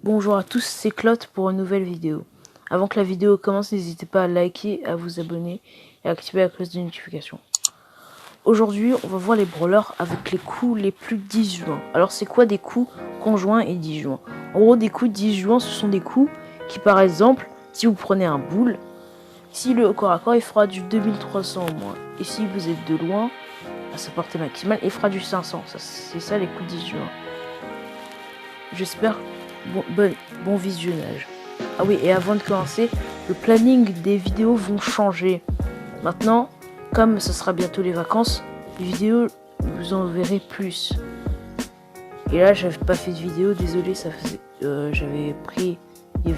Bonjour à tous, c'est Claude pour une nouvelle vidéo. Avant que la vidéo commence, n'hésitez pas à liker, à vous abonner et à activer la cloche de notification. Aujourd'hui, on va voir les brawlers avec les coups les plus disjoints. Alors c'est quoi des coups conjoints et disjoints? En gros, des coups disjoints, ce sont des coups qui, par exemple, si vous prenez un boule, si le corps à corps, il fera du 2300 au moins. Et si vous êtes de loin, à sa portée maximale, il fera du 500. C'est ça les coups disjoints. J'espère bon visionnage. Ah oui, et avant de commencer, le planning des vidéos vont changer. Maintenant, comme ce sera bientôt les vacances, les vidéos, vous en verrez plus. Et là, j'avais pas fait de vidéo, désolé, ça faisait, j'avais pris, il y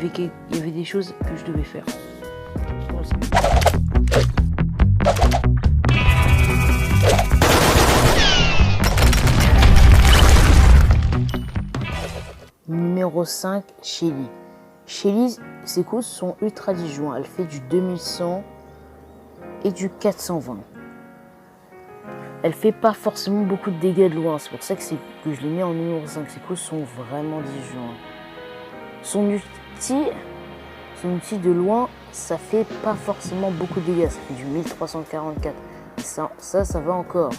avait des choses que je devais faire. Numéro 5, Shelly. Shelly, ses coups sont ultra disjoints. Elle fait du 2100 et du 420. Elle fait pas forcément beaucoup de dégâts de loin. C'est pour ça que je l'ai mis en numéro 5. Ses coups sont vraiment disjoints. Son outil de loin, ça fait pas forcément beaucoup de dégâts. Ça fait du 1344. Ça va encore.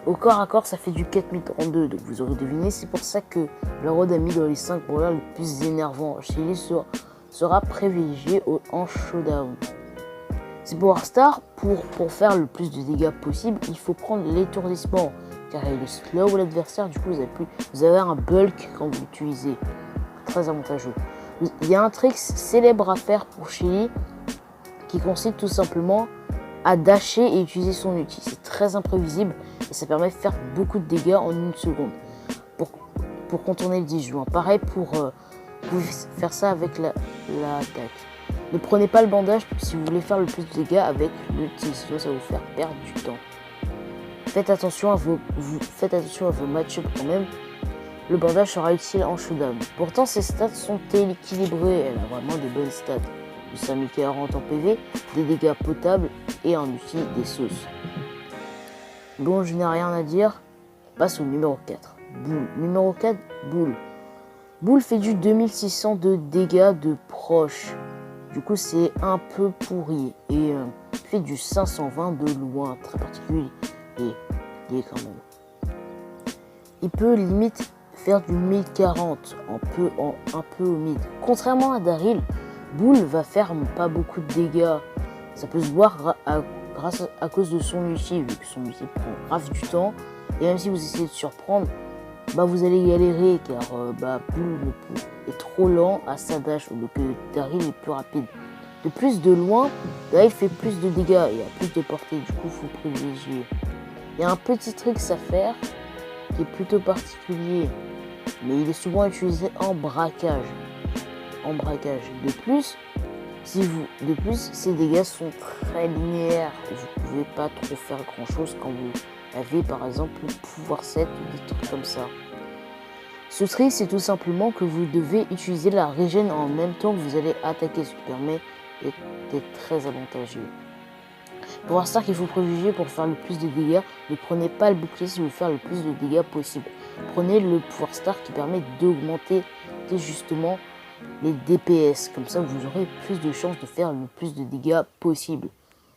Au corps à corps, ça fait du 4032, donc vous aurez deviné. C'est pour ça que le road a mis dans les 5 brawlers les plus énervants. Shelly sera privilégié en showdown. C'est Power Star, pour faire le plus de dégâts possible, il faut prendre l'étourdissement, car il est slow l'adversaire, du coup vous avez un bulk quand vous l'utilisez. Très avantageux. Il y a un trick célèbre à faire pour Shelly, qui consiste tout simplement à dasher et utiliser son outil. C'est très imprévisible et ça permet de faire beaucoup de dégâts en une seconde pour contourner le disjoint. Pareil pour faire ça avec l'attaque. Ne prenez pas le bandage si vous voulez faire le plus de dégâts avec l'outil, sinon ça va vous faire perdre du temps. Faites attention à vos match-ups quand même. Le bandage sera utile en showdown. Pourtant ses stats sont équilibrées, elle a vraiment des bonnes stats. Du 5040 en PV, des dégâts potables et en outil des sauces. Bon, je n'ai rien à dire. On passe au numéro 4. Bull. Numéro 4, Bull. Bull fait du 2600 de dégâts de proche. Du coup, c'est un peu pourri. Et fait du 520 de loin. Très particulier. Et quand même. Il peut limite faire du 1040 un peu au mid. Contrairement à Daryl, Bull va faire pas beaucoup de dégâts. Ça peut se voir à cause de son ulti, vu que son ulti prend grave du temps. Et même si vous essayez de surprendre, vous allez galérer, car Bull est trop lent à sa dash, donc Daryl est plus rapide. De plus, de loin, Daryl fait plus de dégâts et a plus de portée, du coup il faut privilégier. Il y a un petit trick à faire qui est plutôt particulier, mais il est souvent utilisé en braquage. De plus, ces dégâts sont très linéaires. Vous ne pouvez pas trop faire grand chose quand vous avez par exemple le pouvoir 7 ou des trucs comme ça. Ce trick, c'est tout simplement que vous devez utiliser la régène en même temps que vous allez attaquer, ce qui permet d'être très avantageux. Pouvoir Star qu'il faut privilégier pour faire le plus de dégâts. Ne prenez pas le bouclier si vous voulez faire le plus de dégâts possible. Prenez le pouvoir Star qui permet d'augmenter justement les DPS, comme ça vous aurez plus de chances de faire le plus de dégâts possible.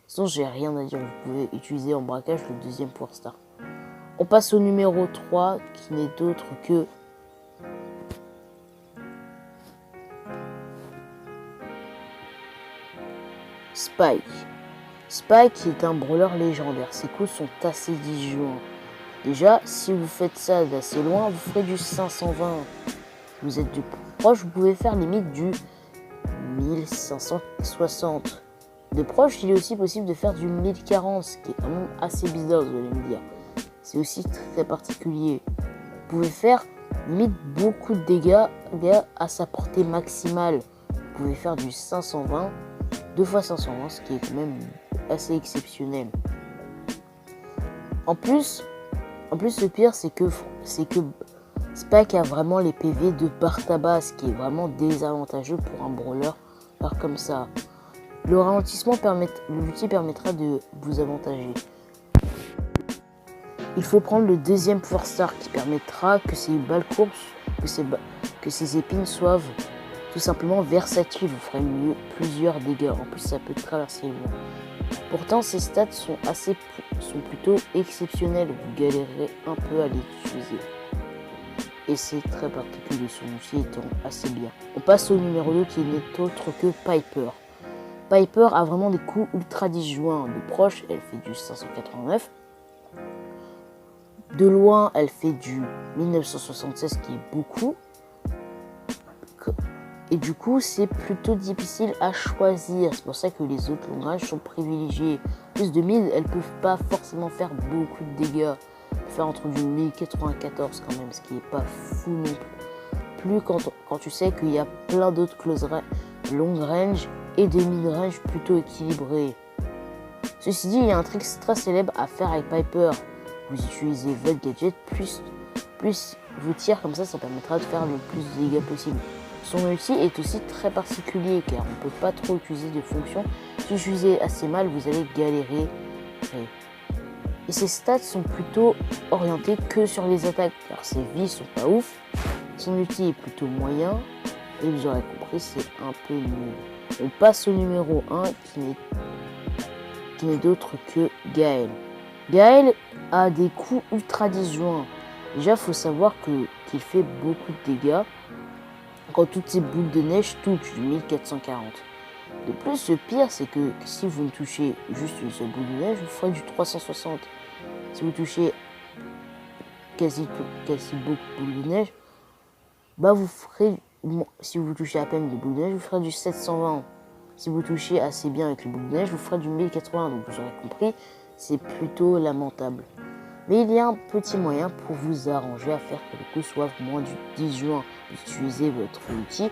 Sinon j'ai rien à dire, vous pouvez utiliser en braquage le deuxième pouvoir Star. On passe au numéro 3 qui n'est autre que Spike. Spike est un brawler légendaire, ses coups sont assez disjoints. Déjà, si vous faites ça d'assez loin, vous ferez du 520. Si vous êtes du proche, vous pouvez faire limite du 1560. De proche, il est aussi possible de faire du 1040, ce qui est quand même assez bizarre, vous allez me dire. C'est aussi très particulier. Vous pouvez faire limite beaucoup de dégâts à sa portée maximale. Vous pouvez faire du 520, 2 fois 520, ce qui est quand même assez exceptionnel. En plus, le pire, c'est que Spike a vraiment les PV de Bartaba, ce qui est vraiment désavantageux pour un brawler comme ça. Le ralentissement l'outil permettra de vous avantager. Il faut prendre le deuxième pouvoir Star qui permettra que ces balles courtes que ces épines soient tout simplement versatiles. Vous ferez mieux plusieurs dégâts. En plus, ça peut traverser le mur. Pourtant, ces stats sont plutôt exceptionnels. Vous galérerez un peu à les utiliser. Et c'est très particulier, son outil étant assez bien. On passe au numéro 2 qui n'est autre que Piper. Piper a vraiment des coups ultra disjoints. De proche, elle fait du 589. De loin, elle fait du 1976 qui est beaucoup. Et du coup, c'est plutôt difficile à choisir. C'est pour ça que les autres long range sont privilégiés. Plus de 1000, elles ne peuvent pas forcément faire beaucoup de dégâts. Faire entre du 1094 quand même, ce qui n'est pas fou non plus. Quand tu sais qu'il y a plein d'autres long range et des mid range plutôt équilibrés. Ceci dit, il y a un trick très célèbre à faire avec Piper. Vous utilisez votre gadget, plus vous tirez comme ça permettra de faire le plus de dégâts possible. Son outil est aussi très particulier car on ne peut pas trop utiliser de fonctions. Si vous utilisez assez mal, vous allez galérer. Et ses stats sont plutôt orientés que sur les attaques car ses vies sont pas ouf. Son outil est plutôt moyen et vous aurez compris, c'est un peu nul. On passe au numéro 1 qui n'est d'autre que Gaël. Gaël a des coups ultra disjoints. Déjà, il faut savoir qu'il fait beaucoup de dégâts quand toutes ces boules de neige touchent du 1440. De plus, le pire, c'est que si vous ne touchez juste une seule boule de neige, vous ferez du 360. Si vous touchez quasi beaucoup de boules de neige, bah vous ferez, si vous touchez à peine des boules de neige, vous ferez du 720. Si vous touchez assez bien avec les boules de neige, vous ferez du 1080. Donc vous aurez compris, c'est plutôt lamentable. Mais il y a un petit moyen pour vous arranger à faire que le coup soit moins du 10 juin. Vous utilisez votre outil,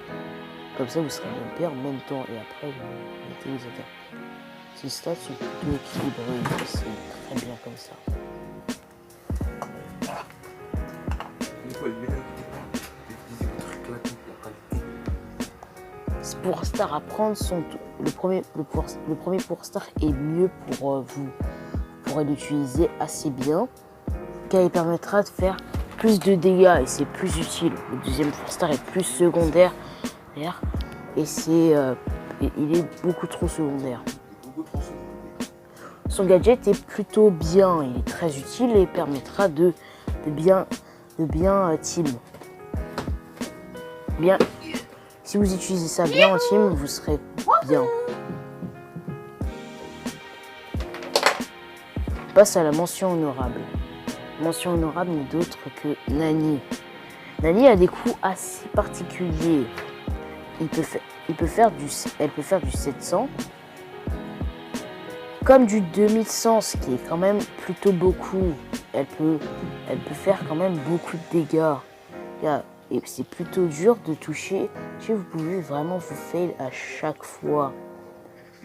comme ça vous serez bumpé en même temps et après vous mettez les attaques. Ces stats sont plutôt équilibrés, c'est très bien comme ça. Pour Star à prendre le premier pour Star est mieux pour vous. Vous pourrez l'utiliser assez bien car il permettra de faire plus de dégâts et c'est plus utile. Le deuxième pour Star est plus secondaire et il est beaucoup trop secondaire. Son gadget est plutôt bien, il est très utile et permettra de bien team. Bien. Si vous utilisez ça bien en team, vous serez bien. On passe à la mention honorable. Mention honorable n'est d'autre que Nani. Nani a des coups assez particuliers. Elle peut faire du 700, comme du 2100, ce qui est quand même plutôt beaucoup. Elle peut faire quand même beaucoup de dégâts. Et c'est plutôt dur de toucher. Si vous pouvez vraiment vous fail à chaque fois.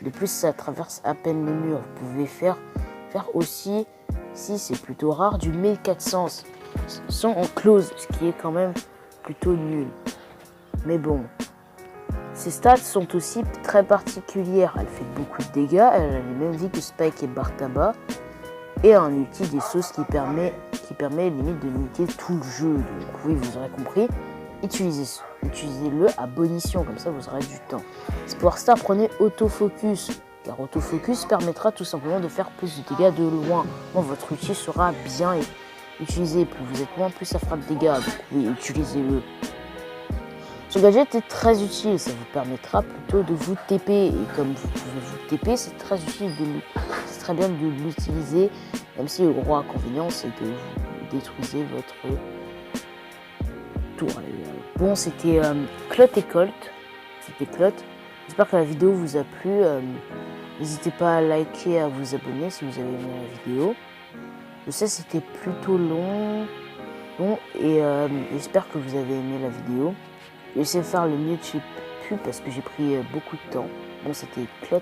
De plus, ça traverse à peine le mur. Vous pouvez faire aussi, si c'est plutôt rare, du 1400 sont en close, ce qui est quand même plutôt nul. Mais bon, ses stats sont aussi très particulières. Elle fait beaucoup de dégâts, elle a les mêmes vies que Spike et Bartaba, et un outil des sauces qui permet limite de limiter tout le jeu. Donc oui, vous aurez compris, utilisez-le à bon escient, comme ça vous aurez du temps. Sport Star, prenez autofocus, car autofocus permettra tout simplement de faire plus de dégâts de loin. Bon, votre outil sera bien utilisé, plus vous êtes loin, plus ça fera de dégâts, donc oui, utilisez-le. Ce gadget est très utile, ça vous permettra plutôt de vous TP, et comme vous pouvez vous TP, c'est très utile, c'est très bien de l'utiliser, même si le gros inconvénient c'est que vous détruisez votre tour. Bon, c'était Clot et Colt, c'était Clot. J'espère que la vidéo vous a plu, n'hésitez pas à liker, à vous abonner si vous avez aimé la vidéo. Je sais c'était plutôt long et j'espère que vous avez aimé la vidéo. J'ai essayé de faire le mieux que j'ai pu parce que j'ai pris beaucoup de temps. Bon, c'était Clot.